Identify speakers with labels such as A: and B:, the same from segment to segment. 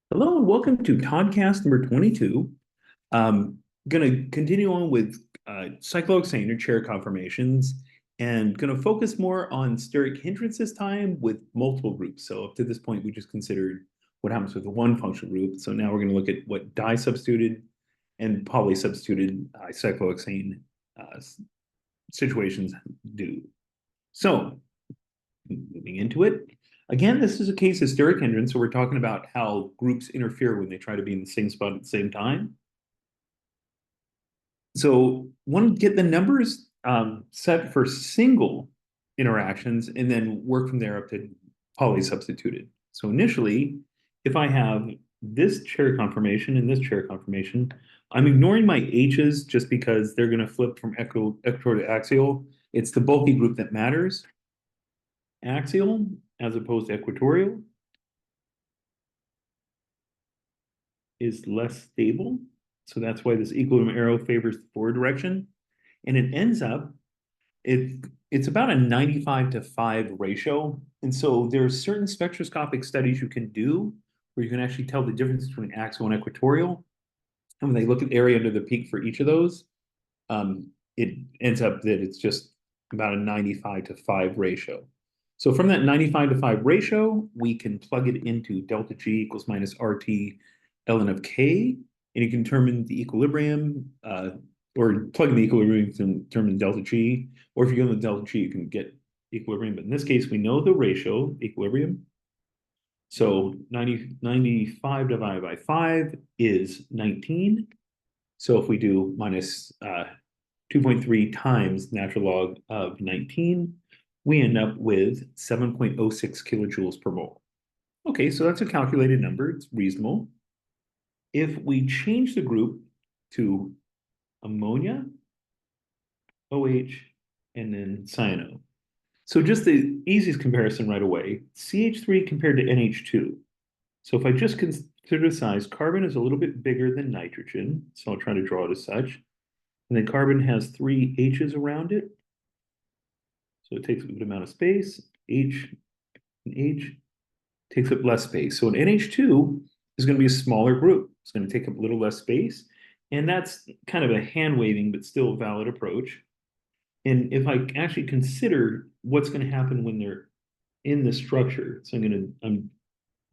A: Hello and welcome to Toddcast number 22. Going to continue on with cyclohexane or chair conformations and going to focus more on steric hindrance this time with multiple groups. So up to this point, we just considered what happens with the one functional group. So now we're going to look at what di-substituted and polysubstituted cyclohexane situations do. So moving into it. Again, this is a case of steric hindrance, so we're talking about how groups interfere when they try to be in the same spot at the same time. So want to get the numbers set for single interactions and then work from there up to polysubstituted. So initially, if I have this chair conformation and this chair conformation, I'm ignoring my H's just because they're going to flip from equatorial to axial. It's the bulky group that matters. Axial as opposed to equatorial is less stable. So that's why this equilibrium arrow favors the forward direction. And it ends up, it's about a 95-5 ratio. And so there are certain spectroscopic studies you can do where you can actually tell the difference between axial and equatorial. And when they look at area under the peak for each of those, it ends up that it's just about a 95-5 ratio. So from that 95-5 ratio, we can plug it into delta G equals minus RT ln of K, and you can determine the equilibrium, or plug in the equilibrium to determine delta G, or if you go to delta G, you can get equilibrium. But in this case, we know the ratio, equilibrium. So 95 divided by 5 is 19. So if we do minus 2.3 times natural log of 19, we end up with 7.06 kilojoules per mole. Okay, so that's a calculated number. It's reasonable. If we change the group to ammonia, OH, and then cyano. So just the easiest comparison right away, CH3 compared to NH2. So if I just consider the size, carbon is a little bit bigger than nitrogen, so I'll try to draw it as such. And then carbon has 3 H's around it. So it takes a good amount of space. H and H takes up less space. So an NH2 is going to be a smaller group. It's going to take up a little less space. And that's kind of a hand waving, but still a valid approach. And if I actually consider what's going to happen when they're in the structure, so I'm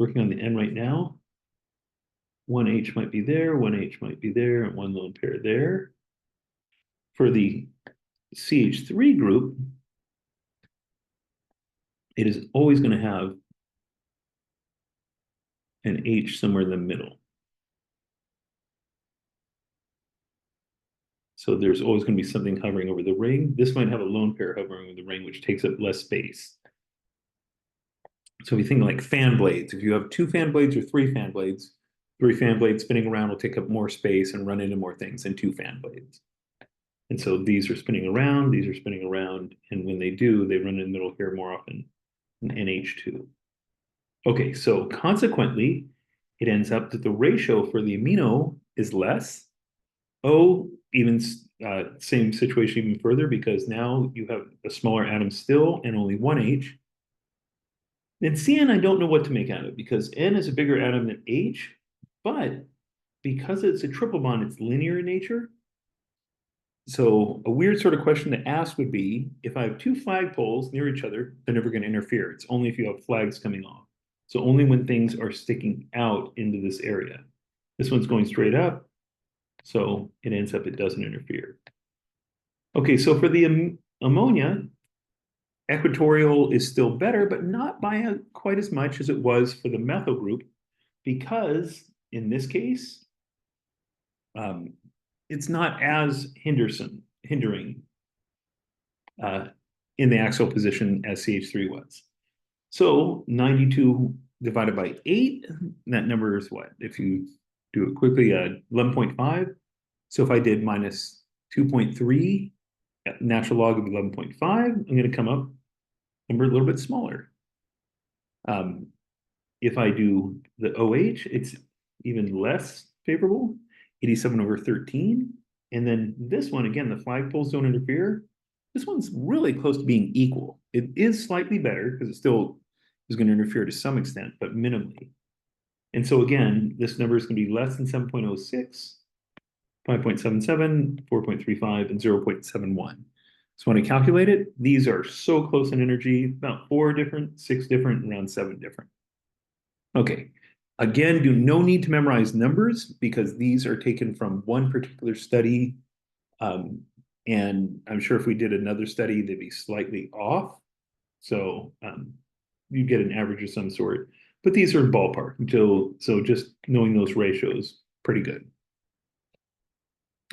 A: working on the N right now. One H might be there, one H might be there, and one lone pair there. For the CH3 group, it is always going to have an H somewhere in the middle. So there's always going to be something hovering over the ring. This might have a lone pair hovering over the ring, which takes up less space. So if you think like fan blades, if you have 2 fan blades or 3 fan blades, 3 fan blades spinning around will take up more space and run into more things than 2 fan blades. And so these are spinning around, these are spinning around, and when they do, they run in the middle here more often than NH2. Okay, so consequently, it ends up that the ratio for the amino is less. O, even same situation even further, because now you have a smaller atom still and only one H. And CN, I don't know what to make out of it because N is a bigger atom than H, but because it's a triple bond, it's linear in nature. So a weird sort of question to ask would be, if I have 2 flagpoles near each other, they're never going to interfere. It's only if you have flags coming off. So only when things are sticking out into this area. This one's going straight up, so it ends up, it doesn't interfere. Okay, so for the ammonia, equatorial is still better, but not by quite as much as it was for the methyl group, because in this case, it's not as hindering in the axial position as CH3 was. So 92 divided by 8, that number is what? If you do it quickly, 11.5. So if I did minus 2.3, natural log of 11.5, I'm going to come up number a little bit smaller. If I do the OH, it's even less favorable, 87 over 13. And then this one, again, the flagpoles don't interfere. This one's really close to being equal. It is slightly better because it still is going to interfere to some extent, but minimally. And so again, this number is going to be less than 7.06, 5.77, 4.35, and 0.71. So when I calculate it, these are so close in energy, about 4 different, 6 different, around 7 different. Okay, again, do no need to memorize numbers because these are taken from one particular study. And I'm sure if we did another study, they'd be slightly off. So you get an average of some sort. But these are ballpark. So just knowing those ratios, pretty good.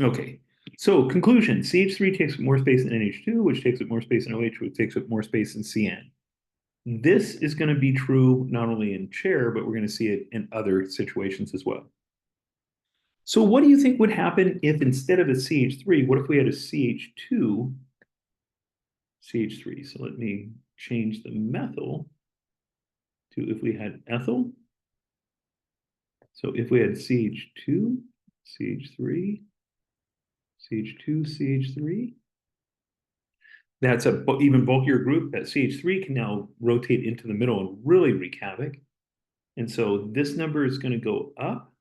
A: Okay, so conclusion, CH3 takes up more space than NH2, which takes up more space than OH, which takes up more space than CN. This is going to be true not only in chair, but we're going to see it in other situations as well. So what do you think would happen if instead of a CH3, what if we had a CH2, CH3? So let me change the methyl to if we had ethyl. So if we had CH2, CH3, CH2, CH3, that's a even bulkier group. That CH3 can now rotate into the middle and really wreak havoc. And so this number is going to go up.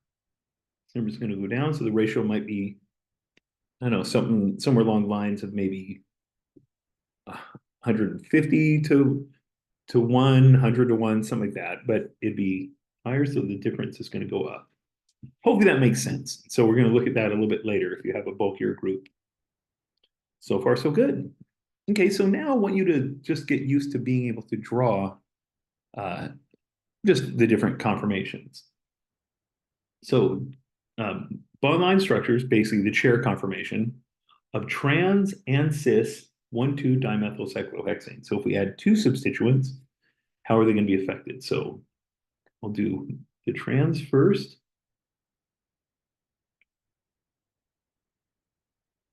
A: This number is going to go down. So the ratio might be, I don't know, somewhere along the lines of maybe 150 to 1, 100 to 1, something like that. But it'd be higher, so the difference is going to go up. Hopefully that makes sense. So we're going to look at that a little bit later if you have a bulkier group. So far, so good. Okay, so now I want you to just get used to being able to draw just the different conformations. So bond line structures, basically the chair conformation of trans and cis 1,2-dimethyl cyclohexane. So if we add 2 substituents, how are they going to be affected? So I'll do the trans first.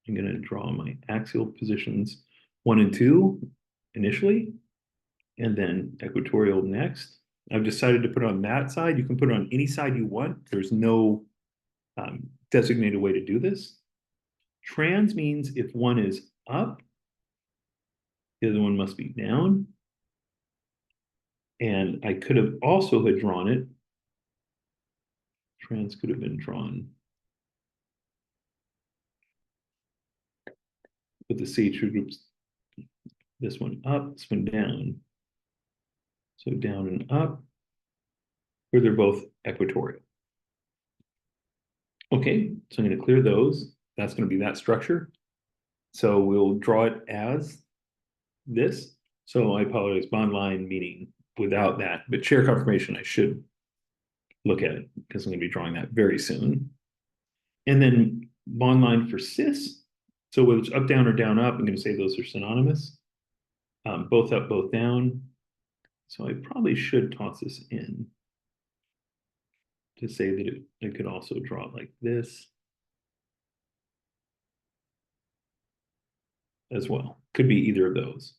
A: I'm going to draw my axial positions 1 and 2 initially, and then equatorial next. I've decided to put it on that side. You can put it on any side you want. There's no designated way to do this. Trans means if one is up, the other one must be down. And I could have also had drawn it. Trans could have been drawn with the CH2 groups. This one up, this one down. So down and up, where they're both equatorial. Okay, so I'm going to clear those. That's going to be that structure. So we'll draw it as this. So I apologize, bond line meaning without that, but chair conformation, I should look at it because I'm going to be drawing that very soon. And then bond line for cis. So whether it's up, down, or down, up, I'm going to say those are synonymous. Both up, both down. So I probably should toss this in to say that it could also draw it like this as well. Could be either of those.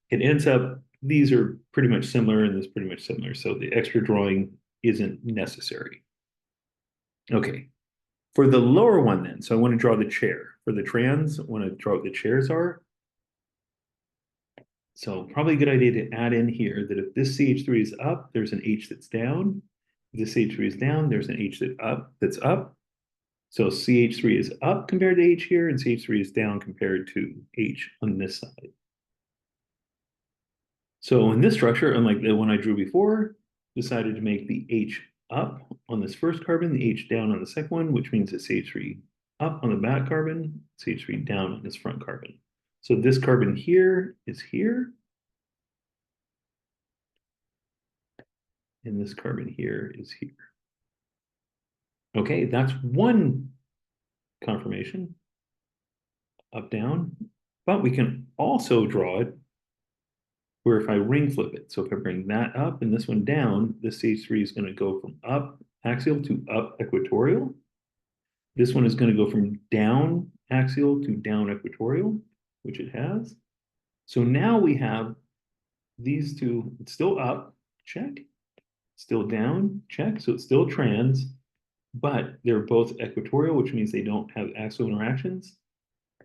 A: It ends up, these are pretty much similar and this is pretty much similar. So the extra drawing isn't necessary. Okay, for the lower one then, so I want to draw the chair. For the trans, I want to draw what the chairs are. So probably a good idea to add in here that if this CH3 is up, there's an H that's down. If this CH3 is down, there's an H that's up. So CH3 is up compared to H here, and CH3 is down compared to H on this side. So in this structure, unlike the one I drew before, decided to make the H up on this first carbon, the H down on the second one, which means that CH3 up on the back carbon, CH3 down on this front carbon. So this carbon here is here. And this carbon here is here. Okay, that's one conformation, up, down. But we can also draw it where if I ring flip it, so if I bring that up and this one down, this CH3 is going to go from up axial to up equatorial. This one is going to go from down axial to down equatorial, which it has. So now we have these two, it's still up, check. Still down, check. So it's still trans, but they're both equatorial, which means they don't have axial interactions.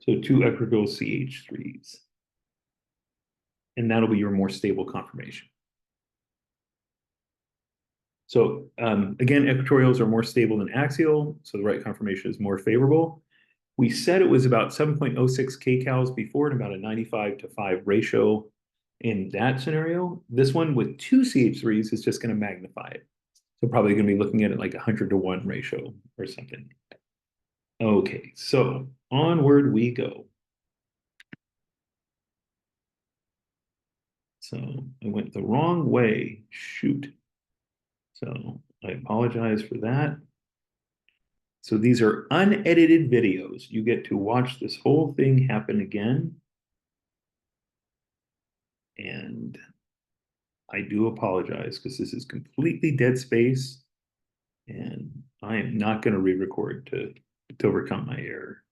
A: So 2 equatorial CH3s. And that'll be your more stable conformation. So again, equatorials are more stable than axial, so the right conformation is more favorable. We said it was about 7.06 kcals before and about a 95 to 5 ratio in that scenario. This one with two CH3s is just going to magnify it. So probably going to be looking at it like 100 to 1 ratio or something. Okay, so onward we go. So I went the wrong way. Shoot. So I apologize for that. So these are unedited videos. You get to watch this whole thing happen again. And I do apologize because this is completely dead space and I am not going to re-record to overcome my error.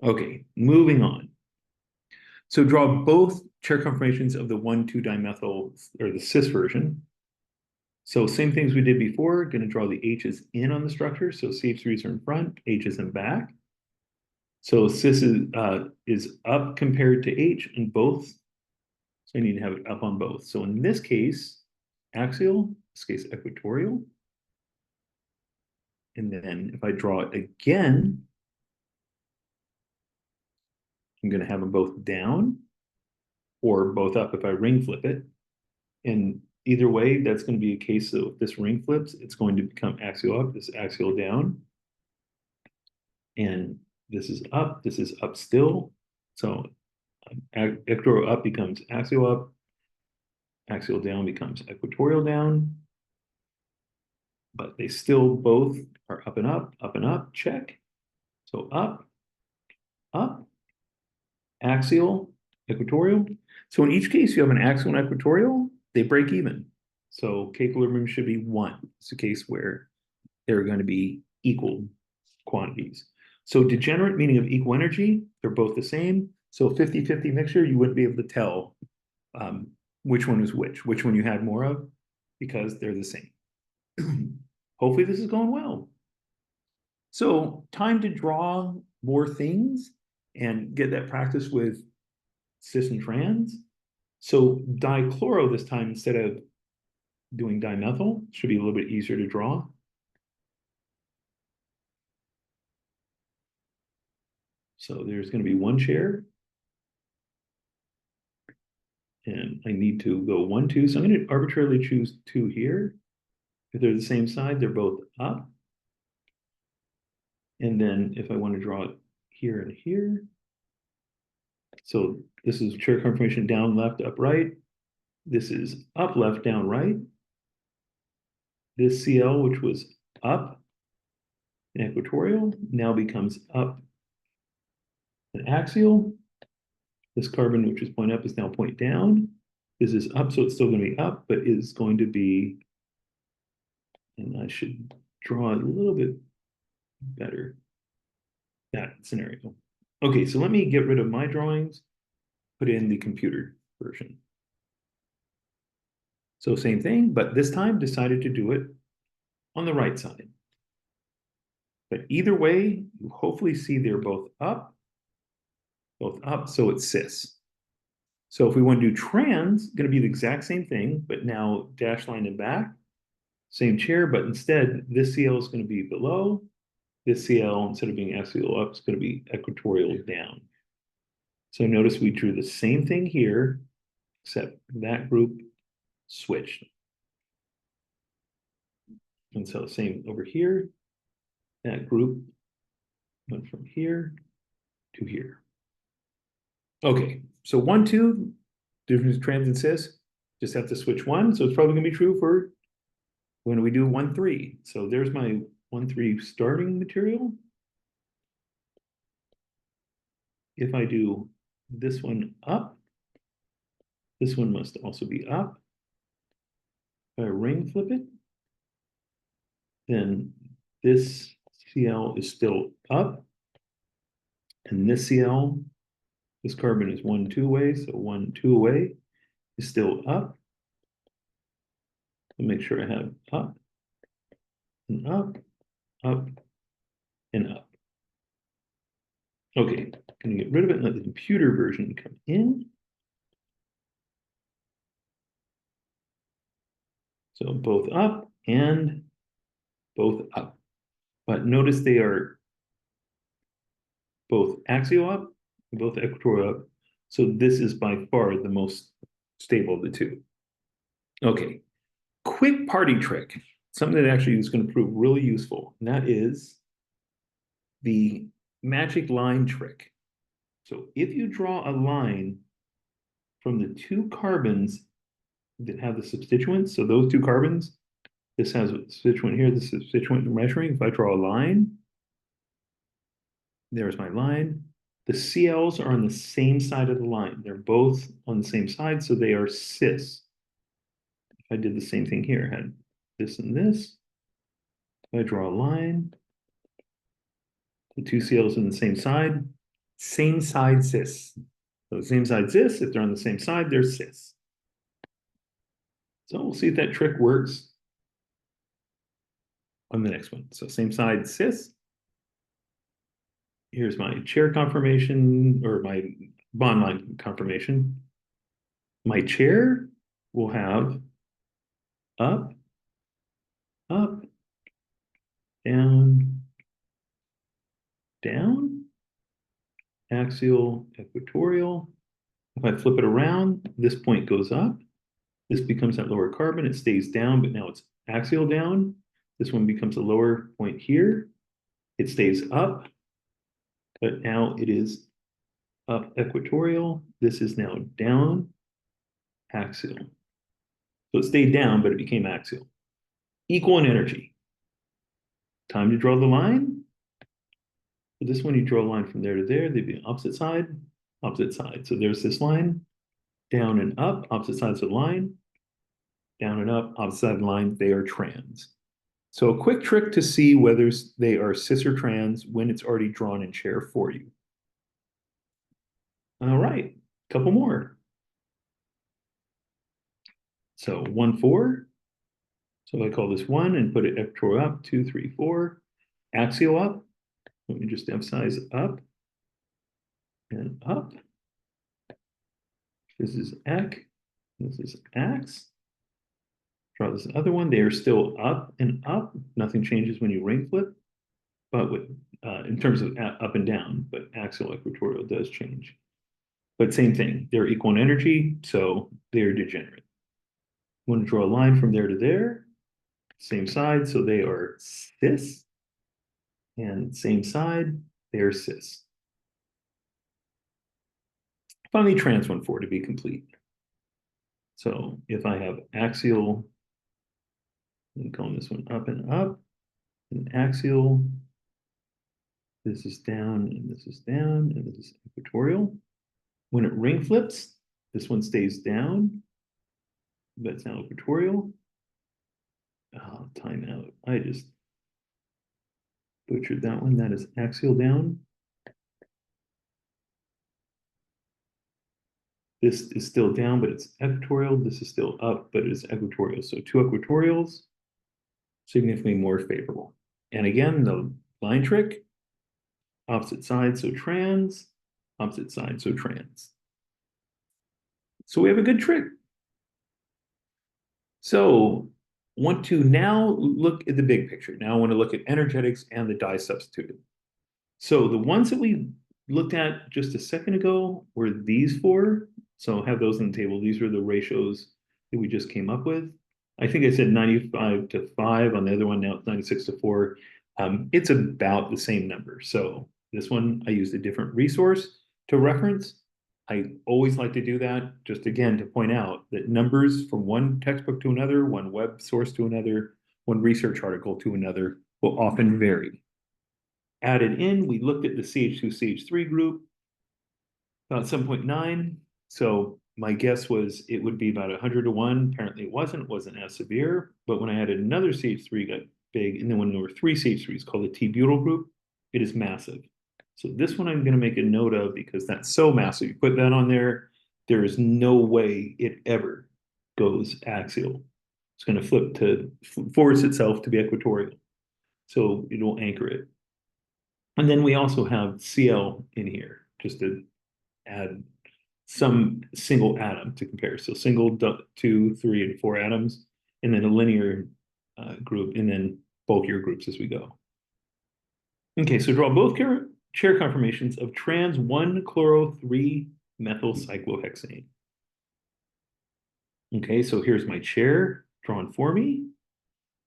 A: Okay, moving on. So draw both chair conformations of the 1,2-dimethyl or the cis version. So same things we did before, going to draw the H's in on the structure. So CH3s are in front, H's in back. So cis is up compared to H in both. So I need to have it up on both. So in this case, axial, in this case, equatorial. And then if I draw it again, I'm going to have them both down or both up if I ring flip it. And either way, that's going to be a case of if this ring flips, it's going to become axial up, this axial down. And this is up still. So equatorial up becomes axial up, axial down becomes equatorial down. But they still both are up and up, check. So up, axial, equatorial. So in each case, you have an axial and equatorial, they break even. So k-equilibrium should be 1. It's a case where they're going to be equal quantities. So degenerate, meaning of equal energy, they're both the same. So 50-50 mixture, you wouldn't be able to tell which one was which one you had more of, because they're the same. Hopefully this is going well. So time to draw more things and get that practice with cis and trans. So dichloro this time, instead of doing dimethyl, should be a little bit easier to draw. So there's going to be one chair. And I need to go 1, 2. So I'm going to arbitrarily choose 2 here. If they're the same side, they're both up. And then if I want to draw it here and here. So this is chair conformation down, left, up, right. This is up, left, down, right. This Cl, which was up in equatorial, now becomes up in axial. This carbon, which is point up, is now point down. This is up, so it's still going to be up, but is going to be, and I should draw it a little bit better, that scenario. Okay, so let me get rid of my drawings, put in the computer version. So same thing, but this time decided to do it on the right side. But either way, you hopefully see they're both up, so it's cis. So if we want to do trans, going to be the exact same thing, but now dash line and back, same chair, but instead this CL is going to be below. This CL, instead of being axial up, is going to be equatorial down. So notice we drew the same thing here, except that group switched. And so same over here, that group went from here to here. Okay, so 1, 2, difference trans and cis, just have to switch 1. So it's probably going to be true for when we do 1, 3. So there's my 1, 3 starting material. If I do this one up, this one must also be up. If I ring flip it, then this Cl is still up. And this Cl, this carbon is 1, 2 away, so 1, 2 away is still up. So make sure I have up and up, up, and up. Okay, gonna get rid of it and let the computer version come in. So both up and both up. But notice they are both axial up and both equatorial up. So this is by far the most stable of the two. Okay, quick party trick, something that actually is going to prove really useful, and that is the magic line trick. So if you draw a line from the two carbons that have the substituents, so those two carbons, this has a substituent here, this is substituent we're measuring. If I draw a line, there's my line. The CLs are on the same side of the line. They're both on the same side, so they are cis. If I did the same thing here, I had this and this. If I draw a line, the two CLs on the same side cis. So same side cis, if they're on the same side, they're cis. So we'll see if that trick works on the next one. So same side cis. Here's my chair conformation, or my bond line conformation. My chair will have up, up, down, down, axial, equatorial. If I flip it around, this point goes up. This becomes that lower carbon. It stays down, but now it's axial down. This one becomes a lower point here. It stays up, but now it is up equatorial. This is now down axial. So it stayed down, but it became axial. Equal in energy. Time to draw the line. For this one, you draw a line from there to there. They'd be opposite side, opposite side. So there's this line, down and up, opposite sides of the line, down and up, opposite side of the line. They are trans. So a quick trick to see whether they are cis or trans when it's already drawn in chair for you. All right, a couple more. So 1, 4. So I call this 1 and put it equatorial up, 2, 3, 4. Axial up. Let me just emphasize up and up. This is ec. This is ax. Draw this other one. They are still up and up. Nothing changes when you ring flip, but with in terms of up and down, but axial equatorial does change. But same thing. They're equal in energy, so they're degenerate. I'm going to draw a line from there to there. Same side, so they are cis. And same side, they are cis. Finally, trans 1, 4 to be complete. So if I have axial, I'm calling this one up, and axial, this is down, and this is down, and this is equatorial. When it ring flips, this one stays down, but it's now equatorial. Oh, time out. I just butchered that one. That is axial down. This is still down, but it's equatorial. This is still up, but it's equatorial. So two equatorials, significantly more favorable. And again, the line trick, opposite side, so trans, opposite side, so trans. So we have a good trick. So want to now look at the big picture. Now I want to look at energetics and the dye substituted. So the ones that we looked at just a second ago were these four. So have those on the table. These are the ratios that we just came up with. I think I said 95 to 5 on the other one. Now it's 96 to 4. It's about the same number. So this one, I used a different resource to reference. I always like to do that, just again, to point out that numbers from one textbook to another, one web source to another, one research article to another will often vary. Added in, we looked at the CH2-CH3 group, about 7.9. So my guess was it would be about 100 to 1. Apparently it wasn't as severe. But when I added another CH3, it got big. And then when there were 3 CH3s called the T-butyl group, it is massive. So this one I'm going to make a note of because that's so massive. You put that on there, there is no way it ever goes axial. It's going to flip to force itself to be equatorial. So it will anchor it. And then we also have Cl in here, just to add some single atom to compare. So single, 2, 3, and 4 atoms. and then a linear group, and then bulkier groups as we go. Okay, so draw both chair conformations of trans 1-chloro-3-methyl cyclohexane. Okay, so here's my chair drawn for me.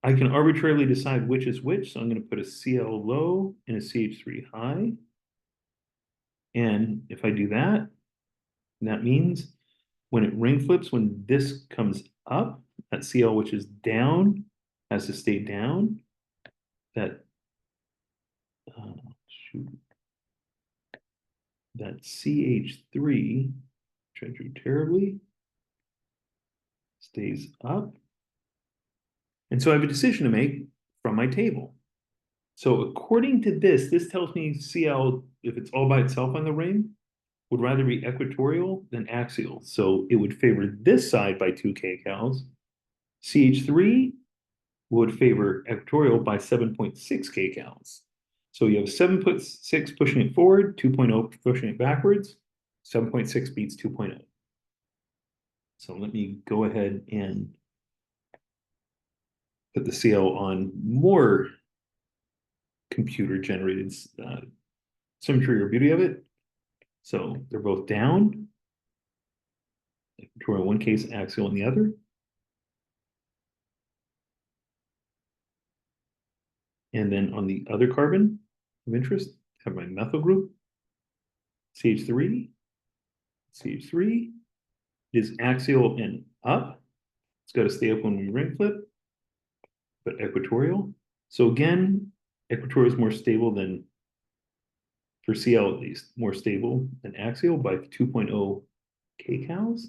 A: I can arbitrarily decide which is which, so I'm going to put a Cl low and a CH3 high. And if I do that, that means when it ring flips, when this comes up, that Cl which is down has to stay down. That that CH3, which I drew terribly, stays up. And so I have a decision to make from my table. So according to this tells me Cl, if it's all by itself on the ring, would rather be equatorial than axial. So it would favor this side by 2 kcals. CH3 would favor equatorial by 7.6 kcals. So you have 7.6 pushing it forward, 2.0 pushing it backwards. 7.6 beats 2.0. So let me go ahead and put the Cl on more computer-generated symmetry or beauty of it. So they're both down. Equatorial in one case, axial in the other. And then on the other carbon of interest, I have my methyl group, CH3, CH3 is axial and up. It's got to stay up when we ring flip, but equatorial. So again, equatorial is more stable than, for Cl at least, more stable than axial by 2.0 kcals.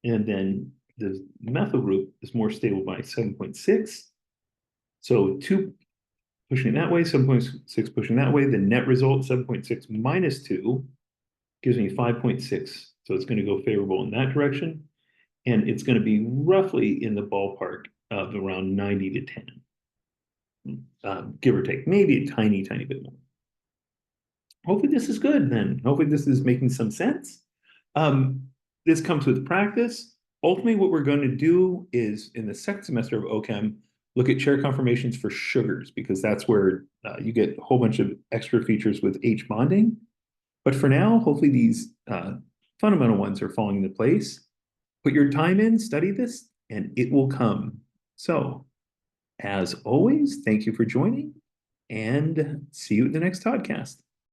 A: And then the methyl group is more stable by 7.6. So 2 pushing that way, 7.6 pushing that way. The net result, 7.6 minus 2, gives me 5.6. So it's going to go favorable in that direction. And it's going to be roughly in the ballpark of around 90 to 10, give or take, maybe a tiny, tiny bit more. Hopefully this is good then. Hopefully this is making some sense. This comes with practice. Ultimately, what we're going to do is in the second semester of OChem, look at chair conformations for sugars, because that's where you get a whole bunch of extra features with H bonding. But for now, hopefully these fundamental ones are falling into place. Put your time in, study this, and it will come. So, as always, thank you for joining, and see you at the next Toddcast.